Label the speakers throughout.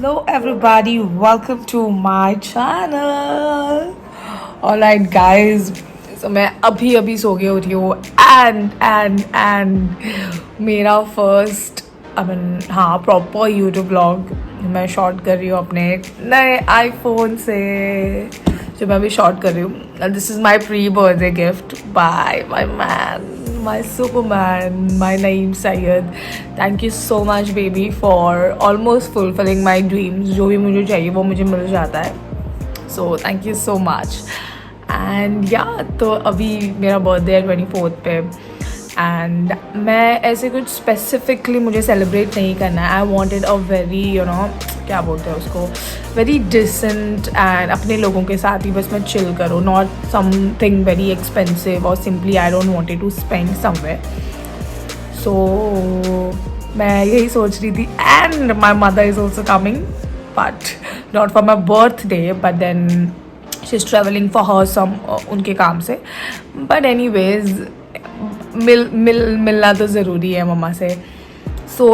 Speaker 1: Hello everybody, welcome to my channel. Alright guys, so मैं अभी सो के उठी हूँ and मेरा फर्स्ट हाँ प्रॉपर यूट्यूब ब्लॉग मैं शॉट कर रही हूँ अपने नए आईफोन से जो मैं अभी शॉट कर रही हूँ. This is my pre birthday gift bye my man, my superman, my Naeem Syed. Thank you so much baby for almost fulfilling my dreams. जो भी मुझे चाहिए वो मुझे मिल जाता है. So thank you so much. And yeah, तो अभी मेरा बर्थडे है 24th पे एंड मैं ऐसे कुछ स्पेसिफिकली मुझे सेलिब्रेट नहीं करना है. आई वॉन्टेड अ वेरी क्या बोलते हैं उसको, वेरी डिसेंट एंड अपने लोगों के साथ ही बस मैं चिल करूँ, नॉट समथिंग वेरी एक्सपेंसिव और simply I don't wanted to spend somewhere. So मैं यही सोच रही थी and my mother is also coming but not for my birthday but then she is travelling for her some उनके काम से. But anyways मिलना तो ज़रूरी है मम्मा से. सो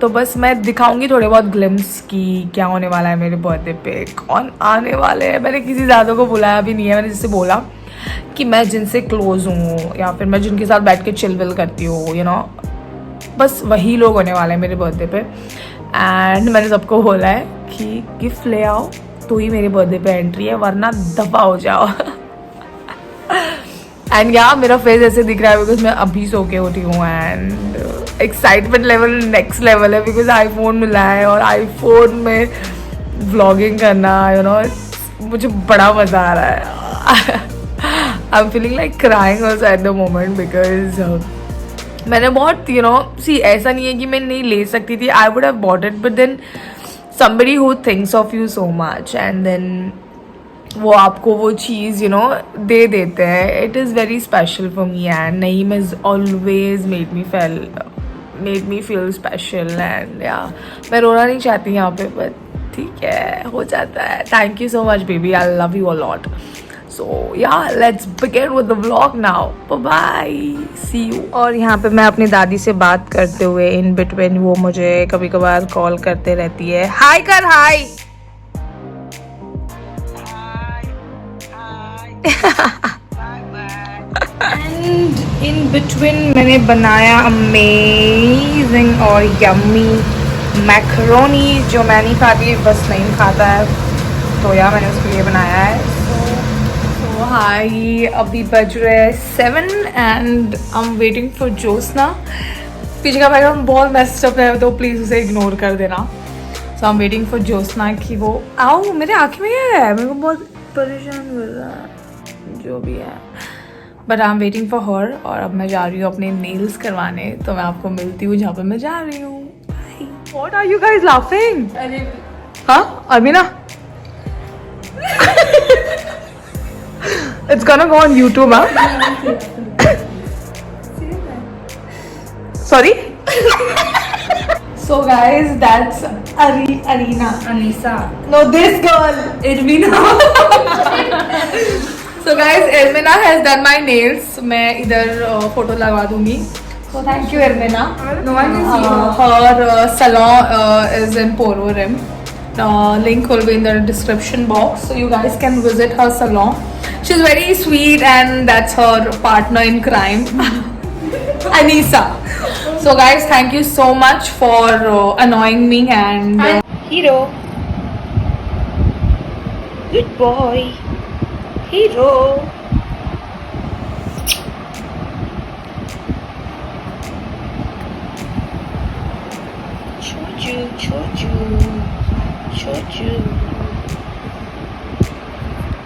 Speaker 1: तो बस मैं दिखाऊंगी थोड़े बहुत ग्लिम्स की क्या होने वाला है मेरे बर्थडे पे, कौन आने वाले हैं. मैंने किसी ज़्यादा को बुलाया भी नहीं है. मैंने जिससे बोला कि मैं जिनसे क्लोज़ हूँ या फिर मैं जिनके साथ बैठ के चिल विल करती हूँ बस वही लोग होने वाले हैं मेरे बर्थडे पे. एंड मैंने सबको बोला है कि गिफ्ट ले आओ तो ही मेरे बर्थडे पे एंट्री है वरना दफा हो जाओ. एंड मेरा फेस ऐसे दिख रहा है बिकॉज मैं अभी सो के उठी हूँ and excitement level next level है बिकॉज आईफोन मिला है और आईफोन में व्लॉगिंग करना मुझे बड़ा मज़ा आ रहा है. I am feeling like crying also at the moment because मैंने बहुत सी ऐसा नहीं है कि मैं नहीं ले सकती थी. I would have bought it but then somebody who thinks of you so much and then वो आपको वो चीज़ दे देते हैं. It is very special for me and Naeem is always made me feel special and मैं रोना नहीं चाहती यहाँ पे बट ठीक है हो जाता है. Thank you so much baby, I love you a lot. So let's begin with the vlog now. Bye, see you. और यहाँ पे मैं अपनी दादी से बात करते हुए इन बिटवीन वो मुझे कभी कभार कॉल करते रहती है. हाय कर हाय. एंड इन बिटवीन मैंने बनाया अमेजिंग और यम्मी मैकरोनी जो मैं नहीं खाती बस नहीं खाता है तो मैंने उसके लिए बनाया है. सो हाय, अभी बज रहे हैं 7 and I am waiting for Jyotsna. पीछे का बैकग्राउंड बहुत मेस्ड अप है तो प्लीज़ उसे इग्नोर कर देना. So I am waiting for Jyotsna कि वो आओ. मेरे आँखें में क्या है, मेरे को बहुत परेशान कर रहा है जो भी है but I am waiting for her. और अब मैं जा रही हूँ अपने नेल्स करवाने तो मैं आपको मिलती हूँ जहाँ पे मैं जा रही हूँ. What are you guys laughing? हाँ Amina. It's gonna go on YouTube, huh? Sorry? So guys, that's Arina.
Speaker 2: Anisa.
Speaker 1: No, this girl.
Speaker 2: Irvina.
Speaker 1: So guys, Irmina has done my nails. मैं इधर फोटो लगा दूंगी. So thank you Irmina.
Speaker 2: No one can see
Speaker 1: her salon is in Poro Rim. Link will be in the description box so you guys can visit her salon. She's very sweet and that's her partner in crime. Anisa. So guys, thank you so much for annoying me and Hero. Good boy. Hero. Choo-choo.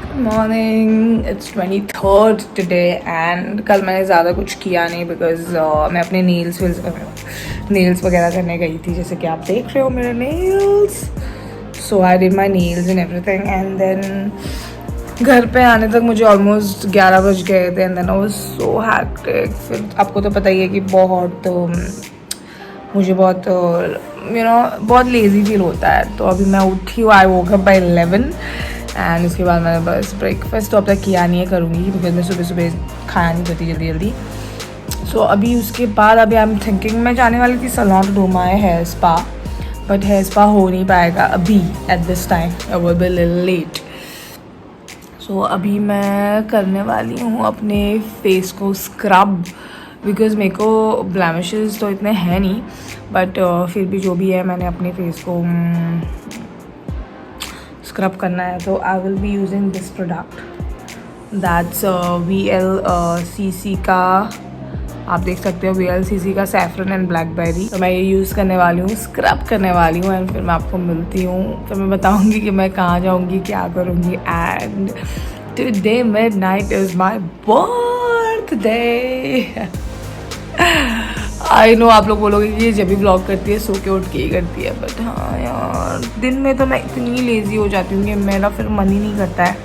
Speaker 1: Good morning. It's 23rd today and कल मैंने ज़्यादा कुछ किया नहीं because मैं अपने nails वगैरह करने गई थी जैसे कि आप देख रहे हो मेरे nails. So I did my nails and everything and then घर पे आने तक मुझे ऑलमोस्ट 11 बज गए थे and then I was so hectic. फिर आपको तो पता ही है कि मुझे बहुत बहुत लेज़ी फील होता है. तो अभी मैं उठी हूँ. आई वोक अप बाय 11 एंड उसके बाद मैंने बस ब्रेकफास्ट तो अब तक किया नहीं है, करूँगी बिकॉज मैं सुबह खाया नहीं करती जल्दी. सो अभी उसके बाद अभी आई एम थिंकिंग मैं जाने वाली थी salon to do my hair spa but hair spa हो नहीं पाएगा अभी at this time, I will be little late. So अभी मैं करने वाली हूँ अपने फेस को स्क्रब, बिकॉज मेरे को ब्लैमिशेस तो इतने हैं नहीं, बट फिर भी जो भी है मैंने अपने फेस को स्क्रब करना है। तो आई will be using this product, that's VLCC का, आप देख सकते हो VLCC का सैफरन एंड ब्लैकबेरी। तो मैं ये यूज़ करने वाली हूँ, स्क्रब करने वाली हूँ, एंड फिर मैं आपको मिलती हूँ, फिर मैं बताऊँगी कि मैं कहाँ जाऊँगी, क्या करूँगी। And today midnight is my birthday. I know आप लोग बोलोगे कि ये जब भी ब्लॉग करती है सो के उठ के ही करती है, बट हाँ यार दिन में तो मैं इतनी लेज़ी हो जाती हूँ कि मेरा फिर मन ही नहीं करता है।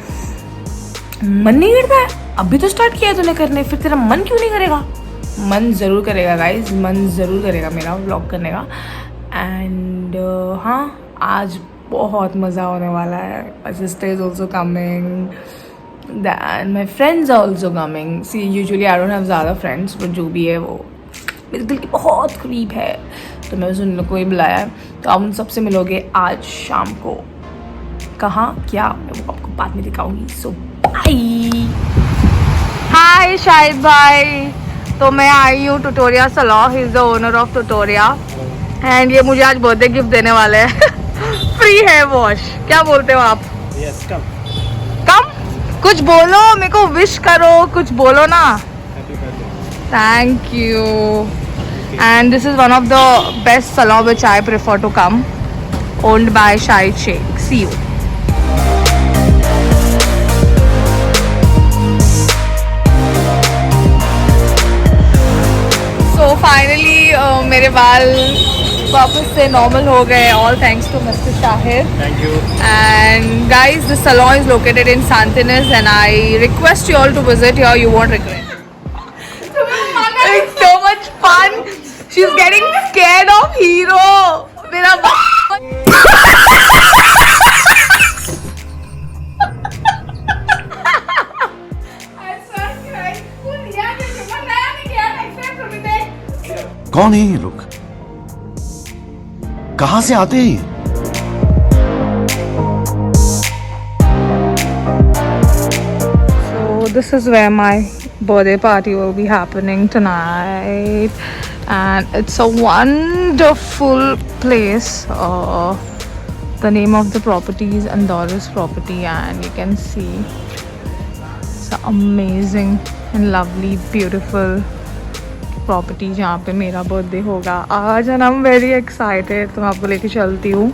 Speaker 1: मन नहीं करता है, अभी तो स्टार्ट किया है तूने करने, फिर तेरा मन क्यों नहीं करेगा? मन ज़रूर करेगा गाइज, मन ज़रूर करेगा मेरा व्लॉग करने का। एंड हाँ आज बहुत मज़ा होने वाला है। My sister is also coming, then my friends are also coming. See usually I don't have ज़्यादा फ्रेंड्स, बट जो भी है वो मेरे दिल के बहुत करीब है, तो मैं उन लोग को ही बुलाया है। तो आप उन सबसे मिलोगे आज शाम को। कहाँ क्या मैं वो आपको बाद में दिखाऊंगी। सो बाय। हाय शाहिद भाई, तो मैं आई हूँ Tutoria salon, he is the owner of Tutoria, and ये मुझे आज बर्थडे गिफ्ट देने वाले हैं फ्री हेयर वॉश। क्या बोलते हो आप?
Speaker 3: Yes, come.
Speaker 1: कम कुछ बोलो, मेरे को विश करो, कुछ बोलो ना।
Speaker 3: Happy birthday.
Speaker 1: Thank you. And this is one of the best salon which I prefer to come, owned by Shahid Sheikh. See you. तो फाइनली मेरे बाल वापस से नॉर्मल हो गए, all thanks to mister Shahid.
Speaker 3: Thank you.
Speaker 1: And guys, the salon is located in Santinus, and I request you all to visit here. You won't regret. It's so much fun. She's getting scared of Hero. मेरा
Speaker 4: कौन है ये लोग? कहां से आते हैं ये?
Speaker 1: So this is where my birthday party will be happening tonight, and it's a wonderful place. The name of the property is Andoris Property, and you can see it's an amazing and lovely, beautiful property जहाँ पे मेरा birthday होगा आज, and I am very excited. तो मैं आपको लेके चलती हूँ।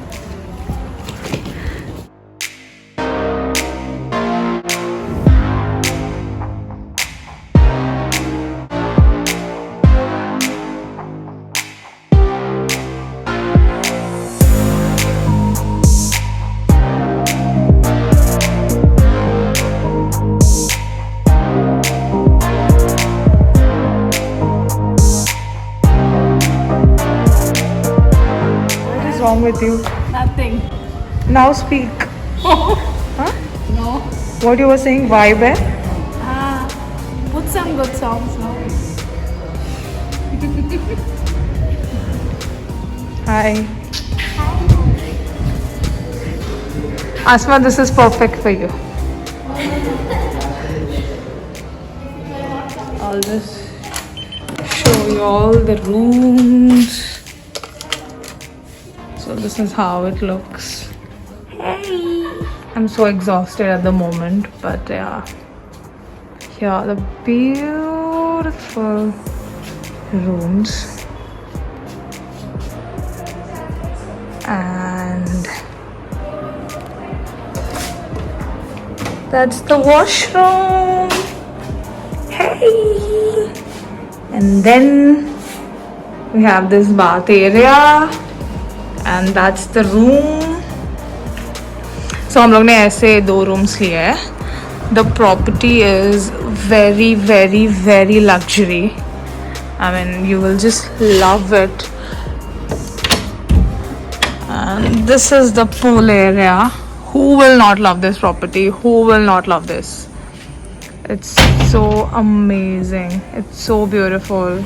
Speaker 1: Wrong with you?
Speaker 2: Nothing.
Speaker 1: Now speak. Huh?
Speaker 2: No.
Speaker 1: What you were saying? Vibe hai?
Speaker 2: Put some good songs now.
Speaker 1: Hi. Asma, this is perfect for you. I'll just show you all the rooms. So this is how it looks. Hey! I'm so exhausted at the moment, but yeah. Here are the beautiful rooms. And that's the washroom. Hey! And then we have this bath area. And that's the room. So हम लोग ने ऐसे 2 rooms लिए हैं। The property is very, very, very luxury. I mean, you will just love it. And this is the pool area. Who will not love this property? Who will not love this? It's so amazing. It's so beautiful.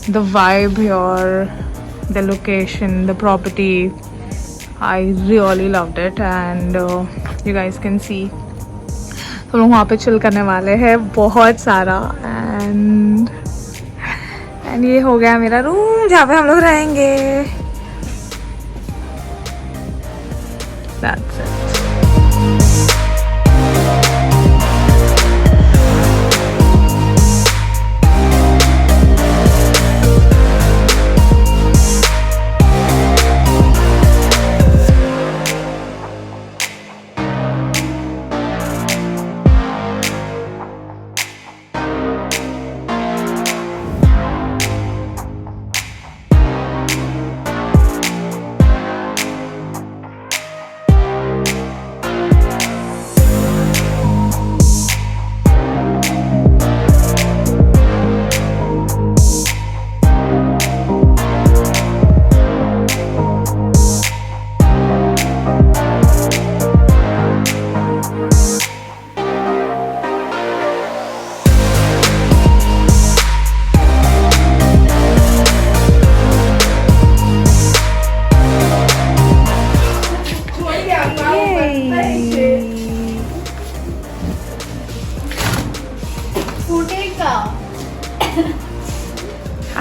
Speaker 1: The vibe here, the location, the property. I really loved it and you guys can see हम लोग वहाँ पे chill करने वाले हैं बहुत सारा and ये हो गया मेरा रूम जहाँ पे हम लोग रहेंगे. That's it.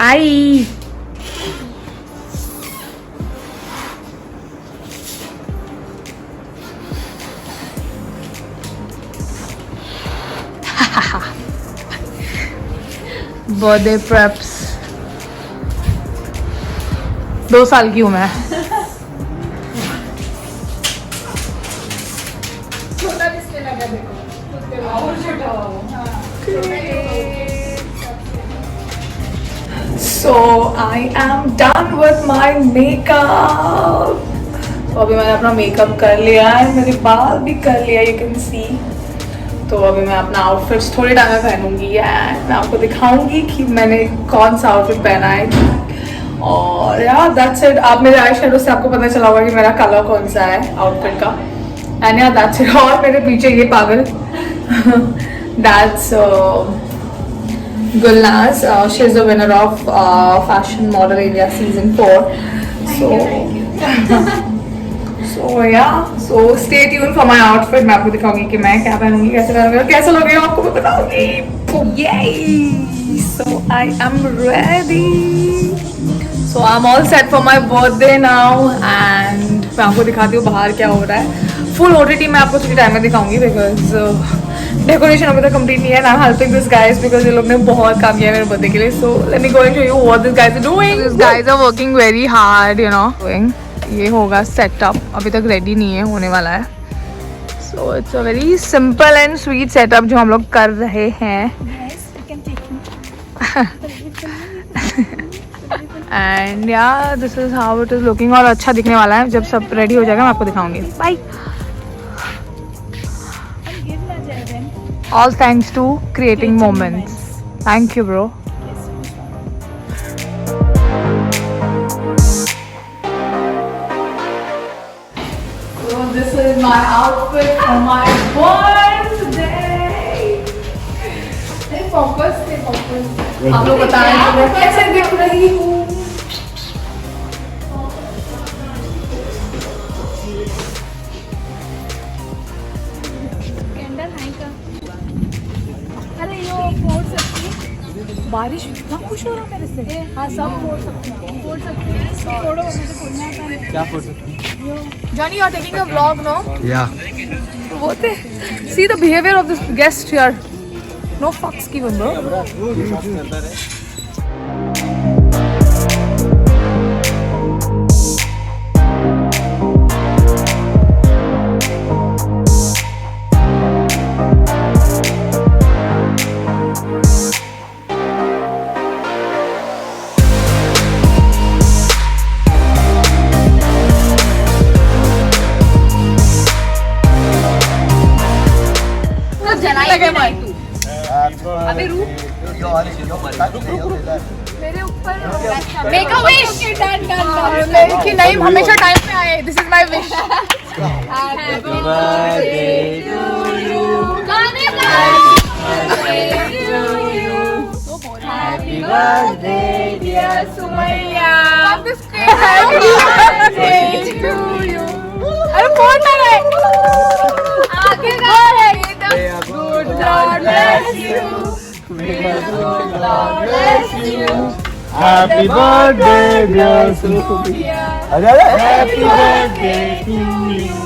Speaker 1: Hi. Birthday preps. 2 साल की हूँ मैं. छोटा डिस्प्ले लगा देखो. और छोटा हो. So I am done with my makeup. तो अभी मैंने अपना मेकअप कर लिया है, मेरे बाल भी कर लिया, you can see. तो अभी मैं अपना आउटफिट थोड़ी टाइम में पहनूंगी एंड मैं आपको दिखाऊंगी कि मैंने कौन सा आउटफिट पहना है. और यार दैट्स इट. आप मेरे आई शेडो से आपको पता चला होगा कि मेरा कलर कौन सा है आउटफिट का. एंड यार दैट्स इट. और मेरे पीछे ये पागल that's Gulnaz. She is the winner of Fashion Model India Season 4. So yeah. So stay tuned for my outfit. मैं आपको दिखाऊंगी कि मैं क्या पहनूंगी, कैसे पहनूंगी और कैसे लोगे आपको मैं बताऊंगी. Yay! So I am ready. So I'm all set for my birthday now and मैं आपको दिखाती हूँ बाहर क्या हो रहा है. फुल OTT मैं आपको थोड़ी टाइम में दिखाऊंगी बिकॉज डेकोरेशन अभी तक कंप्लीट नहीं है. I am helping this guys because ये लोग ने बहुत काम किया है मेरे बर्थडे के लिए. So let me go and show you what this guys are doing. This guys are working very hard you know. ये होगा सेटअप, अभी तक रेडी नहीं है, होने वाला है. So it's a very simple and sweet setup जो हम लोग कर रहे हैं. एंड या this is how it is looking. और अच्छा दिखने वाला है. जब सब रेडी हो जाएगा मैं आपको दिखाऊंगी. Bye. All thanks to creating moments. Thank you, bro. So this is my outfit for my birthday. Stay focused, stay focused. आप लोग बताएं मैं कैसे दिख रही हूँ. बारिश इतना खुश हो रहा मेरे से. हाँ सब फोड़ सकते हैं. फोड़ो मुझे फोड़ना आता है. क्या फोड़ सकते हैं? Johnny you are taking a vlog no. या what see the behaviour of this guest here. No fucks given bro. अभी मेरे ऊपर मेक अ विश कि नहीं हमेशा टाइम पे आए. This is my wish. Happy birthday to you. Happy birthday dear Sumaiya.
Speaker 3: Happy birthday, dear Sophia. Happy birthday to you.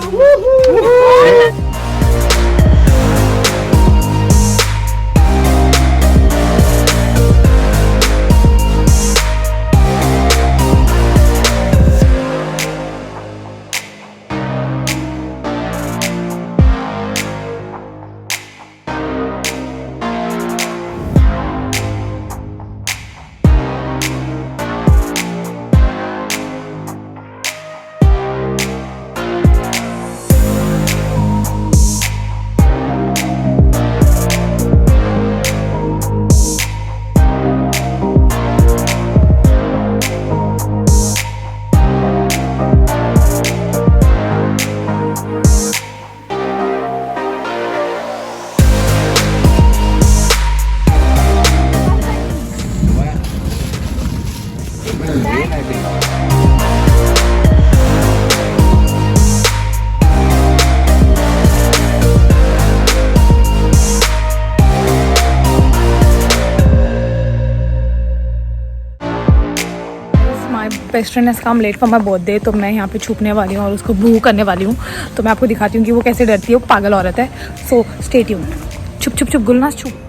Speaker 1: Best friend has come late for my birthday, तो मैं यहाँ पे छुपने वाली हूँ और उसको बू करने वाली हूँ. तो मैं आपको दिखाती हूँ कि वो कैसे डरती है. वो पागल औरत है. सो स्टे ट्यून्ड. छुप छुप छुप गुलनाज छुप.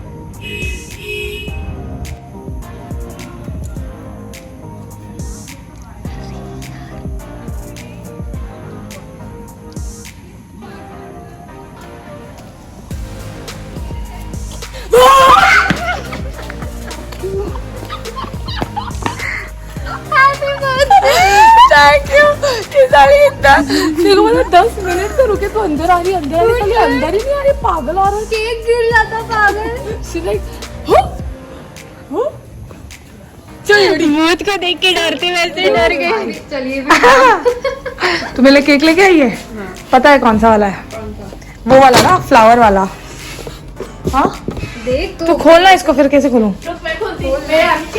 Speaker 1: Thank you. इतना देखो मतलब 10 मिनट से रुके तो अंदर आ रही अंदर ही नहीं आ रही. पागल और केक गिर जाता पागल. शी लाइक भूत को देख के डरते वैसे डर गए. चलिए तुम्हें लिए केक लेके आई है. पता है कौन सा वाला है? वो वाला ना, फ्लावर वाला. हाँ देख तो खोलना इसको. फिर कैसे खोलूं?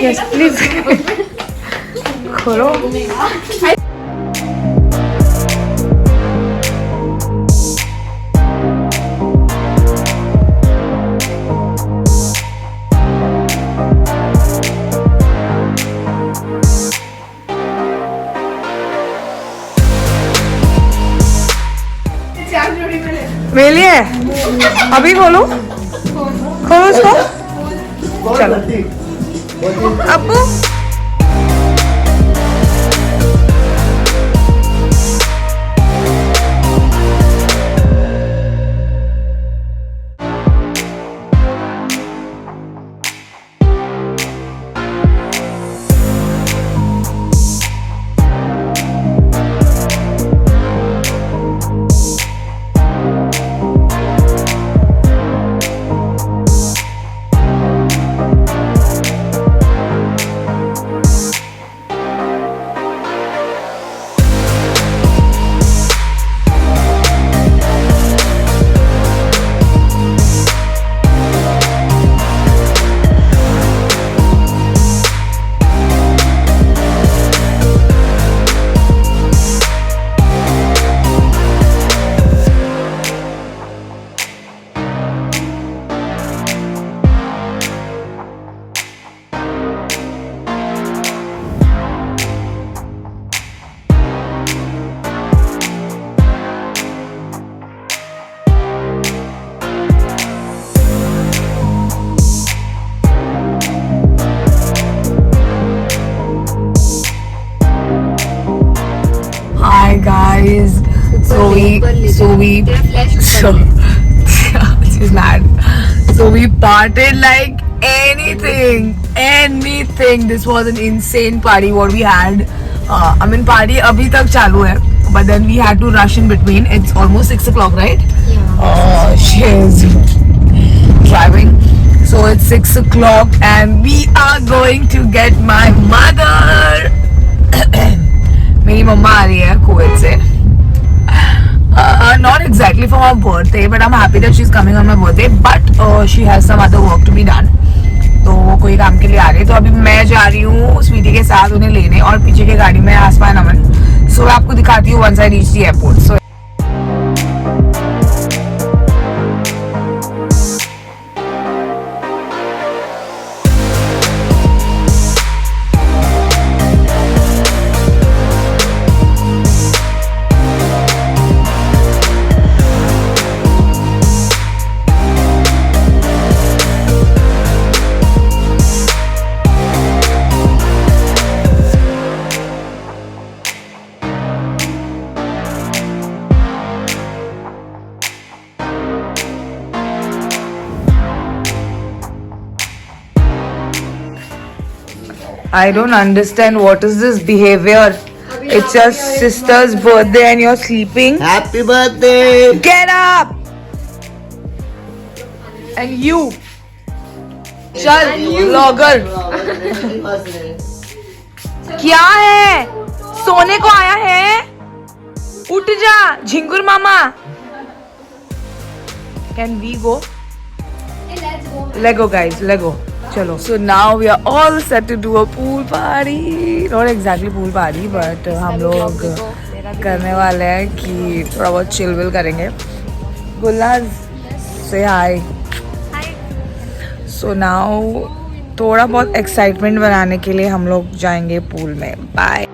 Speaker 1: यस प्लीज खोलो. मेरे लिए अभी खोलो. खोलो उसको. चलो अब्बू. Guys, so she's mad. So we partied like anything. This was an insane party what we had. I mean party abhi tak chalu hai, but then we had to rush in between. It's almost 6 o'clock, right? Yeah. She's driving. So it's 6 o'clock and we are going to get my mother. मेरी मम्मा आ रही है Kuwait से. Not exactly for her birthday, but I'm happy that she's coming on my birthday. But she has some other work to be done. तो वो कोई काम के लिए आ रही है. तो अभी मैं जा रही हूँ स्वीटी के साथ उन्हें लेने, और पीछे की गाड़ी में आसमान अमन. सो मैं आपको दिखाती हूँ once I reach the airport. So I don't understand what is this behavior. It's your sister's birthday and you're sleeping.
Speaker 3: Happy birthday!
Speaker 1: Get up! And you. चल vlogger. क्या है? सोने को आया है? उठ जा, झिंगुर मामा. Can we go? Lego guys, Lego. चलो. So now we are all set to do a pool party. Not exactly pool party, but हम लोग करने वाले हैं कि थोड़ा बहुत chill will करेंगे. गुल्लाज, say hi. So now थोड़ा बहुत excitement बनाने के लिए हम लोग जाएंगे पूल में. Bye.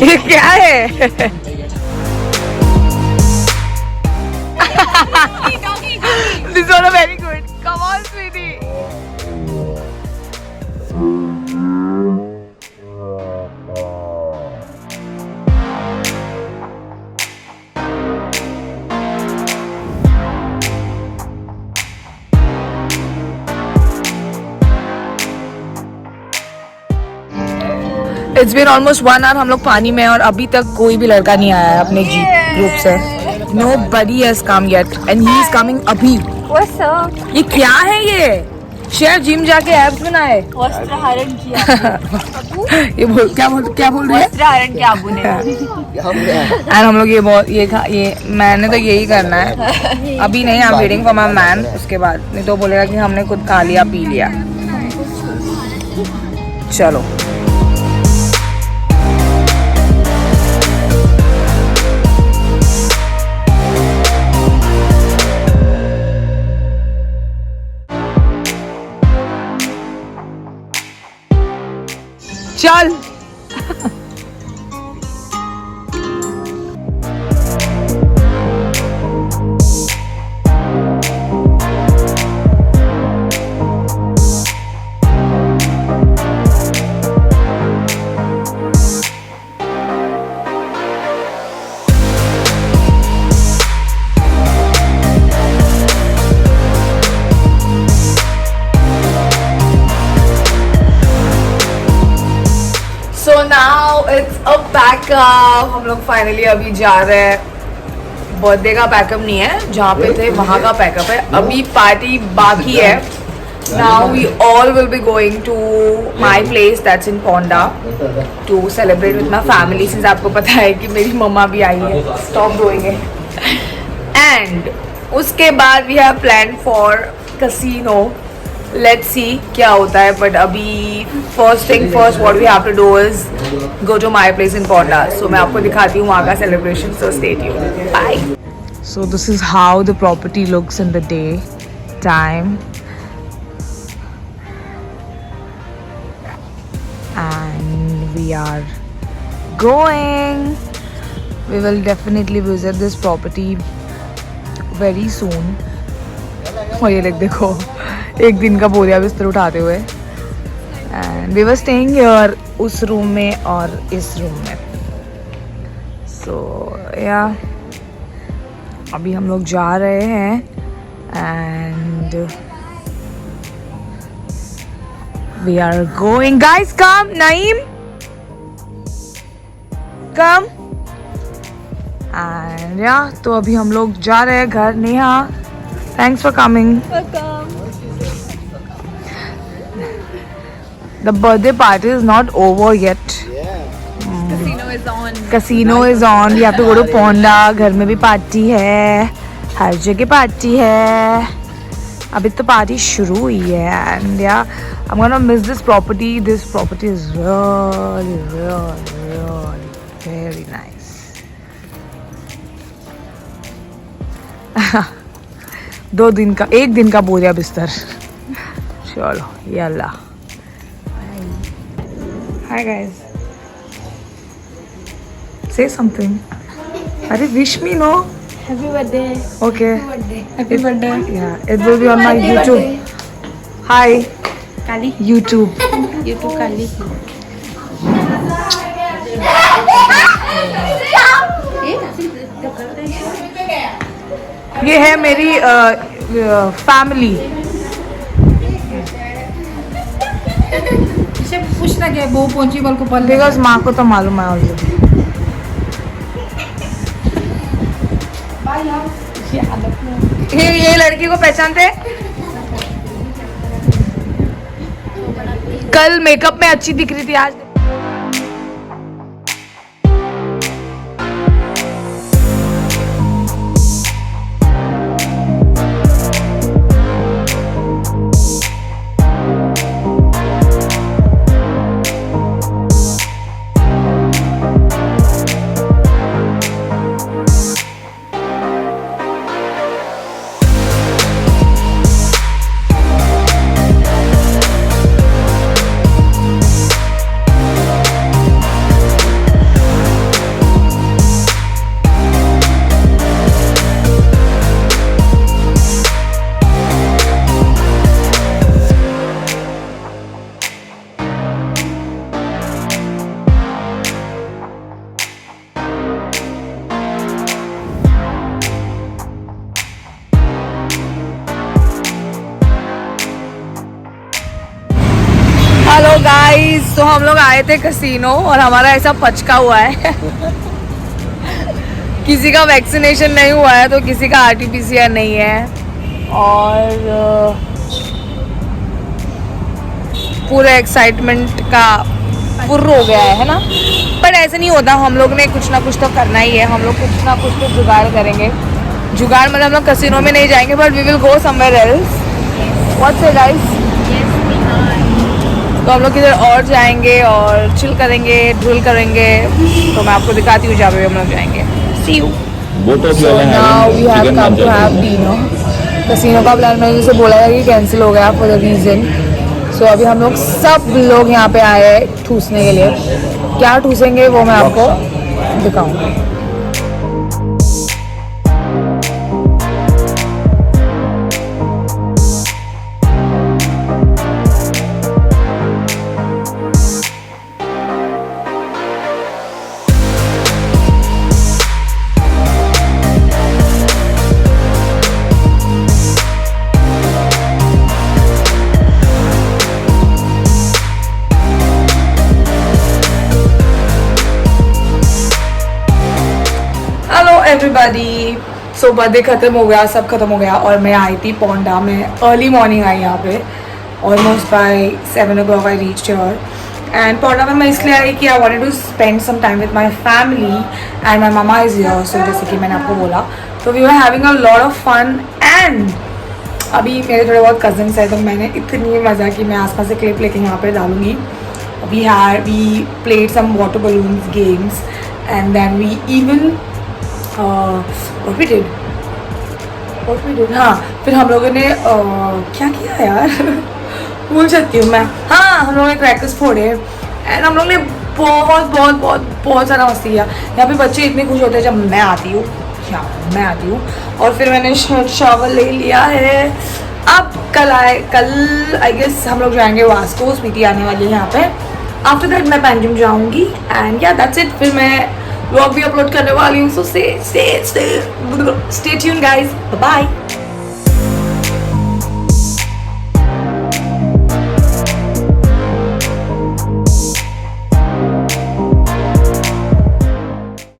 Speaker 1: ये क्या है? This was very good. Come on, sweetie. It's been almost 1 hour हम लोग पानी में और अभी तक कोई भी लड़का नहीं आया है अपने जीप ग्रुप से. Nobody has come yet and he is coming अभी.
Speaker 2: What's up?
Speaker 1: ये क्या है ये? शेर जिम जाके एब्स बनाए.
Speaker 2: वस्त्रहरण किया.
Speaker 1: ये क्या बोल रही है?
Speaker 2: वस्त्रहरण किया अबू ने.
Speaker 1: एंड हम लोग ये मैंने तो यही करना है अभी नहीं. आई am waiting for my man. उसके बाद नहीं तो बोलेगा कि हमने खुद खा लिया पी लिया. चलो. चल. So now it's a packup. हम लोग फाइनली अभी जा रहे हैं. बर्थडे का पैकअप नहीं है, जहाँ पे थे वहाँ का पैकअप है. अभी पार्टी बाकी है. Now we all will be going to my place that's in Ponda to celebrate with my family. Since आपको पता है कि मेरी मम्मा भी आई है. Stop doing it. And उसके बाद we have planned for casino. Let's see क्या होता है. But अभी first thing first, what we have to do is go to my place in Ponda. So मैं आपको दिखाती हूँ वहाँ का celebration. So stay tuned. Bye. So this is how the property looks in the day time. And we are going. We will definitely visit this property very soon. और ये लोग देखो एक दिन का बोरिया बिस्तर उठाते हुए. And we were staying here उस रूम में और इस रूम में. सो या अभी हम लोग जा रहे हैं. And we are going. Guys come. Naeem come. And या तो अभी हम लोग जा रहे हैं घर. Neha, thanks for coming.
Speaker 2: Welcome.
Speaker 1: The birthday party is not over yet.
Speaker 2: Casino is on.
Speaker 1: Casino is on. We have to go to Ponda. घर में भी पार्टी है, हर जगह पार्टी है. अभी तो पार्टी शुरू हुई है. And yeah, I'm gonna miss this property. This property is really, really, really very nice. एक दिन का बोरिया बिस्तर. चलो Yalla. Hi guys. Say something. Aरे wish me, no?
Speaker 2: Happy birthday.
Speaker 1: Okay.
Speaker 2: Happy birthday.
Speaker 1: Yeah, it will be on my YouTube. Hi,
Speaker 2: Kali.
Speaker 1: YouTube.
Speaker 2: YouTube Kali.
Speaker 1: ये है मेरी family.
Speaker 2: इसे पूछना क्या वो पहुंची बल को पल
Speaker 1: बिकॉज माँ को तो मालूम है ऑलरेडी. ये लड़की को पहचानते हैं? कल मेकअप में अच्छी दिख रही थी, आज हेलो गाइस. तो हम लोग आए थे कसिनो और हमारा ऐसा पचका हुआ है. किसी का वैक्सीनेशन नहीं हुआ है तो किसी का आरटीपीसीआर नहीं है और पूरे एक्साइटमेंट का फुर्र हो गया है ना. पर ऐसे नहीं होता, हम लोग ने कुछ ना कुछ तो करना ही है. हम लोग कुछ ना कुछ तो जुगाड़ करेंगे. जुगाड़ मतलब हम लोग कसिनो में नहीं जाएंगे but we will go somewhere else. What's it guys? तो हम लोग किधर और जाएंगे और चिल करेंगे, ड्रिल करेंगे. तो मैं आपको दिखाती हूँ जहाँ पे हम लोग जाएंगे. See you. So now we have come to have dinner. Casino का प्लान मैंने जैसे बोला था कि कैंसिल हो गया फॉर द रीज़न. सो अभी हम लोग सब लोग यहाँ पे आए हैं ठूसने के लिए. क्या ठूसेंगे वो मैं आपको दिखाऊंगी. एवरीबॉडी. सो बर्थडे ख़त्म हो गया, सब खत्म हो गया और मैं आई थी पोंडा में. अर्ली मॉर्निंग आई यहाँ पे. Almost by 7 o'clock I reached here. And Ponda में मैं इसलिए आई कि I wanted to spend some time with my family and my mama is here. So जैसे कि मैंने आपको बोला तो we were having a lot of fun. And अभी मेरे थोड़े बहुत कज़न्स हैं तो मैंने इतनी मज़ा की. मैं आसपास से क्लिप लेके यहाँ पे डालूँगी. We played some water balloons games and then we even what we did. हाँ, फिर हम लोगों ने क्या किया यार भूल सकती हूँ मैं. हाँ, हम लोगों ने क्रैकर्स फोड़े एंड हम लोग ने बहुत बहुत बहुत बहुत सारा मस्ती किया. यहाँ पे बच्चे इतने खुश होते हैं जब मैं आती हूँ. और फिर मैंने शॉवर ले लिया है. अब कल आई गेस हम लोग जाएंगे वास्को. स्वीटी आने वाली है यहाँ पे. आफ्टर दैट मैं पैंजिम जाऊँगी एंड या दैट्स इट. फिर मैं व्लॉग भी अपलोड करने वाली हूँ. So stay tuned guys. Bye.